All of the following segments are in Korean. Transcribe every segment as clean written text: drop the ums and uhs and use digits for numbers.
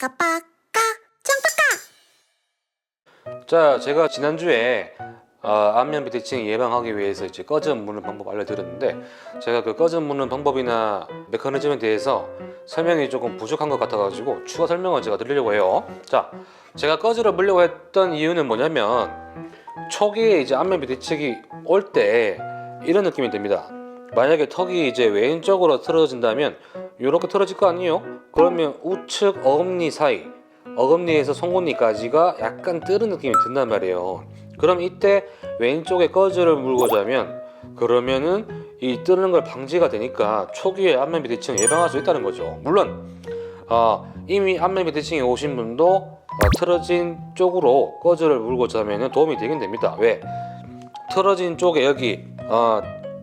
빠까빠까 짱빠까. 자, 제가 지난주에 안면 비대칭 예방하기 위해서 이제 꺼져 무는 방법 알려드렸는데, 제가 그 꺼져 무는 방법이나 메커니즘에 대해서 설명이 조금 부족한 것 같아가지고 추가 설명을 제가 드리려고 해요. 자, 제가 꺼져를 물려고 했던 이유는 뭐냐면, 초기에 이제 안면 비대칭이 올 때 이런 느낌이 듭니다. 만약에 턱이 이제 왼쪽으로 틀어진다면 이렇게 틀어질 거 아니에요? 그러면 우측 어금니 사이, 어금니에서 송곳니까지가 약간 뜨는 느낌이 든단 말이에요. 그럼 이때 왼쪽에 꺼즈를 물고 자면, 그러면은 이 뜨는 걸 방지가 되니까 초기에 안면 비대칭을 예방할 수 있다는 거죠. 물론 이미 안면 비대칭이 오신 분도 틀어진 쪽으로 꺼즈를 물고 자면 도움이 되긴 됩니다. 왜? 틀어진 쪽에 여기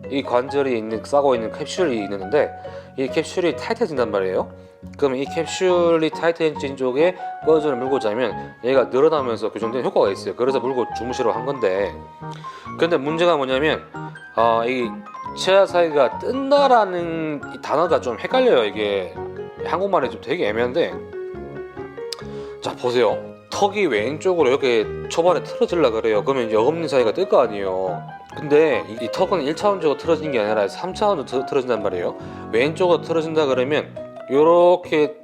이 관절이 있는, 싸고 있는 캡슐이 있는데, 이 캡슐이 타이트해진단 말이에요. 그러면 이 캡슐이 타이트해진 쪽에 꺼즈를 물고 자면 얘가 늘어나면서 교정되는 효과가 있어요. 그래서 물고 주무시라고 한 건데, 근데 문제가 뭐냐면 이 치아 사이가 뜬다라는 이 단어가 좀 헷갈려요. 이게 한국말이 좀 되게 애매한데, 자 보세요. 턱이 왼쪽으로 이렇게 초반에 틀어질라 그래요. 그러면 이제 어금니 사이가 뜰 거 아니에요. 근데 이 턱은 1차원적으로 틀어진 게 아니라 3차원으로 틀어진단 말이에요. 왼쪽으로 틀어진다 그러면 이렇게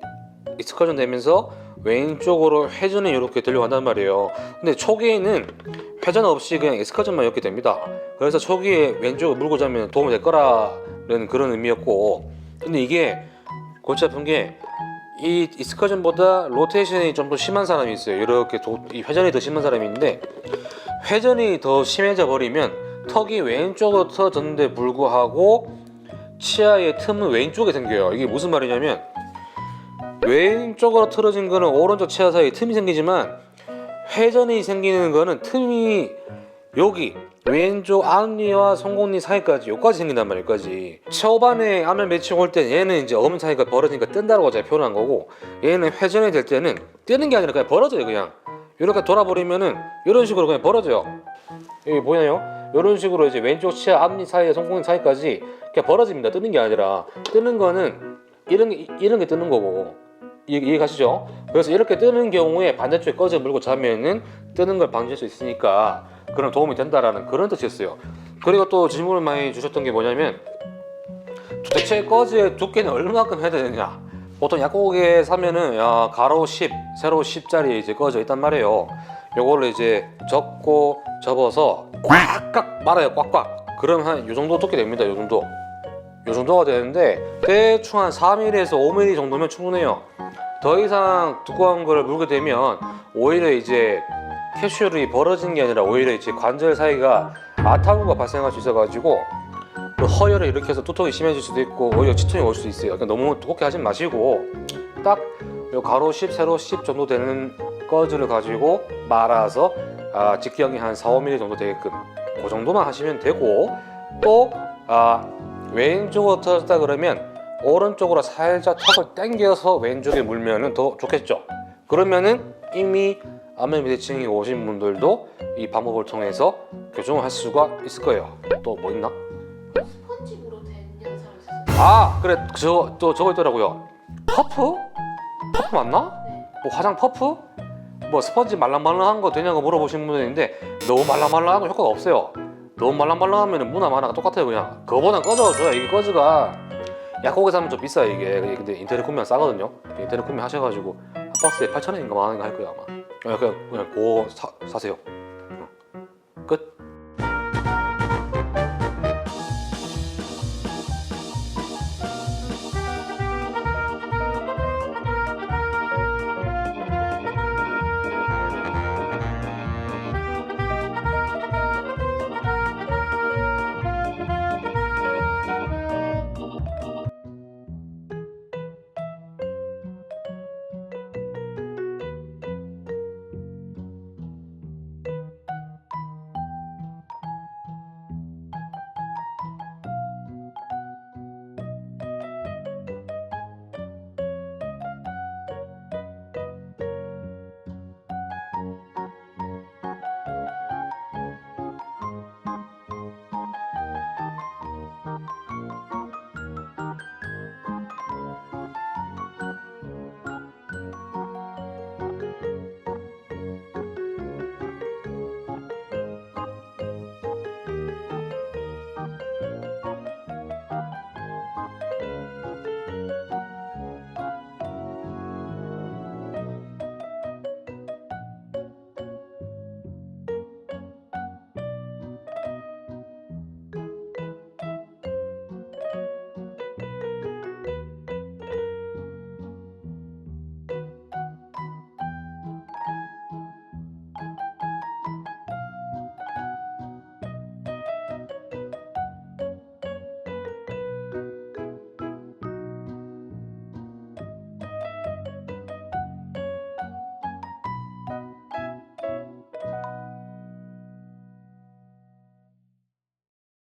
익스커전 되면서 왼쪽으로 회전이 이렇게 되려고 한단 말이에요. 근데 초기에는 회전 없이 그냥 익스커전만 이렇게 됩니다. 그래서 초기에 왼쪽을 물고 자면 도움이 될 거라는 그런 의미였고, 근데 이게 골치 아픈 게 이 익스커전보다 로테이션이 좀 더 심한 사람이 있어요. 이렇게 이 회전이 더 심한 사람이 있는데, 회전이 더 심해져 버리면 턱이 왼쪽으로 틀어졌는데 불구하고 치아의 틈은 왼쪽에 생겨요. 이게 무슨 말이냐면, 왼쪽으로 틀어진 거는 오른쪽 치아 사이에 틈이 생기지만, 회전이 생기는 거는 틈이 여기 왼쪽 앞니와 송곳니 사이까지, 여기까지 생긴단 말이에요. 여기까지. 초반에 안면 비대칭 올 때 얘는 이제 어금니 사이가 벌어지니까 뜬다고 제가 표현한 거고, 얘는 회전이 될 때는 뜨는 게 아니라 그냥 벌어져요. 그냥 이렇게 돌아버리면은 이런 식으로 그냥 벌어져요. 여기 보이나요? 이런 식으로 이제 왼쪽 치아 앞니 사이에 송곳니 사이까지 그냥 벌어집니다. 뜨는 게 아니라, 뜨는 거는 이런 게 뜨는 거고, 이해 가시죠? 그래서 이렇게 뜨는 경우에 반대쪽에 꺼져 물고 자면은 뜨는 걸 방지할 수 있으니까 그런 도움이 된다라는 그런 뜻이었어요. 그리고 또 질문을 많이 주셨던 게 뭐냐면, 도대체 꺼즈의 두께는 얼마만큼 해야 되느냐? 보통 약국에 사면은 가로 10, 세로 10짜리 이제 꺼져 있단 말이에요. 요거를 이제 접고 접어서 꽉꽉 말아요. 꽉꽉. 그럼 한 요 정도 두께 됩니다. 요 정도. 요 정도가 되는데 대충 한 4mm에서 5mm 정도면 충분해요. 더 이상 두꺼운 걸 물게 되면 오히려 이제 캡슐이 벌어진 게 아니라 오히려 이제 관절 사이가 아타구가 발생할 수 있어가지고 그 허혈을 일으켜서 두통이 심해질 수도 있고 오히려 치통이 올 수도 있어요. 그러니까 너무 두껍게 하지 마시고, 딱 요 가로 10, 세로 10 정도 되는 꺼즈를 가지고 말아서 직경이 한 4, 5mm 정도 되게끔 그 정도만 하시면 되고, 또 왼쪽으로 틀었다 그러면 오른쪽으로 살짝 턱을 당겨서 왼쪽에 물면은 더 좋겠죠. 그러면은 이미 안면 비대칭이 오신 분들도 이 방법을 통해서 교정을 할 수가 있을 거예요. 또 뭐 있나? 스펀지로 된 영상을 그래, 저거 있더라고요. 퍼프? 퍼프 맞나? 네. 뭐 화장 퍼프? 뭐 스펀지 말랑말랑한 거 되냐고 물어보신 분이 있는데, 너무 말랑말랑한 건 효과가 없어요. 너무 말랑말랑하면 무나 마나가 똑같아요. 그냥 그거보단 꺼져줘요. 이게 꺼즈가 약국에 사면 좀 비싸요. 이게 근데 인터넷 구매하면 싸거든요. 인터넷 구매 하셔가지고 한 박스에 8,000원인가 만 원인가 할 거예요 아마. 그냥 그거 사세요.